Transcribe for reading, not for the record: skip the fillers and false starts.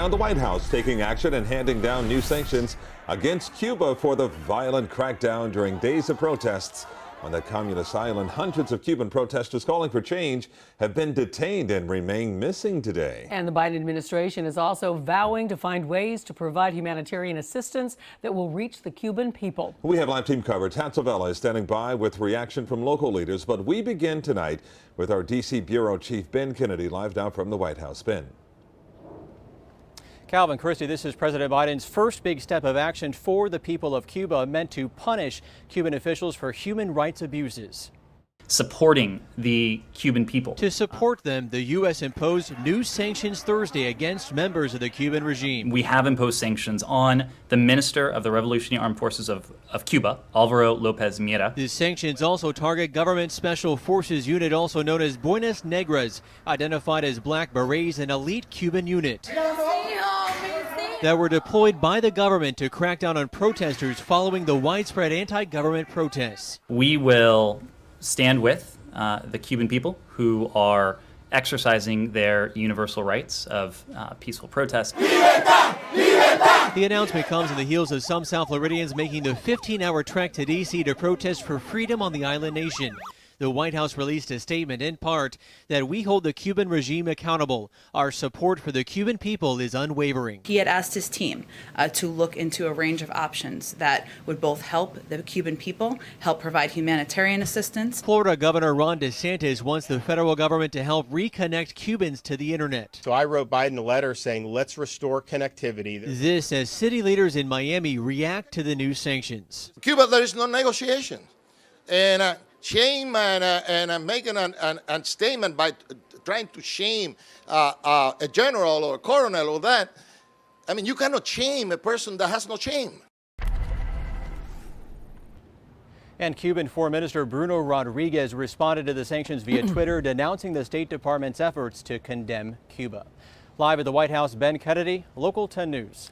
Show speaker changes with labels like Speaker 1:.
Speaker 1: Now, the White House taking action and handing down new sanctions against Cuba for the violent crackdown during days of protests on the communist island. Hundreds of Cuban protesters calling for change have been detained and remain missing today.
Speaker 2: And the Biden administration is also vowing to find ways to provide humanitarian assistance that will reach the Cuban people.
Speaker 1: We have live team coverage. Hatzavella is standing by with reaction from local leaders, but we begin tonight with our D.C. Bureau Chief Ben Kennedy live now from the White House. Ben.
Speaker 3: Calvin Christie, this is President Biden's first big step of action for the people of Cuba, meant to punish Cuban officials for human rights abuses.
Speaker 4: Supporting the Cuban people.
Speaker 3: To support them, the U.S. imposed new sanctions Thursday against members of the Cuban regime.
Speaker 4: We have imposed sanctions on the Minister of the Revolutionary Armed Forces of Cuba, Alvaro Lopez Miera.
Speaker 3: The sanctions also target Government Special Forces Unit, also known as Buenas Negras, identified as Black Berets, an elite Cuban unit that were deployed by the government to crack down on protesters following the widespread anti-government protests.
Speaker 4: We will stand with the Cuban people who are exercising their universal rights of peaceful protest.
Speaker 3: The announcement comes on the heels of some South Floridians making the 15-hour trek to D.C. to protest for freedom on the island nation. The White House released a statement in part that we hold the Cuban regime accountable. Our support for the Cuban people is unwavering.
Speaker 5: He had asked his team to look into a range of options that would both help the Cuban people, help provide humanitarian assistance.
Speaker 3: Florida Governor Ron DeSantis wants the federal government to help reconnect Cubans to the internet.
Speaker 6: So I wrote Biden a letter saying, let's restore connectivity.
Speaker 3: This as city leaders in Miami react to the new sanctions.
Speaker 7: Cuba, there is no negotiation. And shame and making a statement by trying to shame a general or a colonel or that. I mean, you cannot shame a person that has no shame.
Speaker 3: And Cuban Foreign Minister Bruno Rodriguez responded to the sanctions via Twitter, denouncing the State Department's efforts to condemn Cuba. Live at the White House, Ben Kennedy, Local 10 News.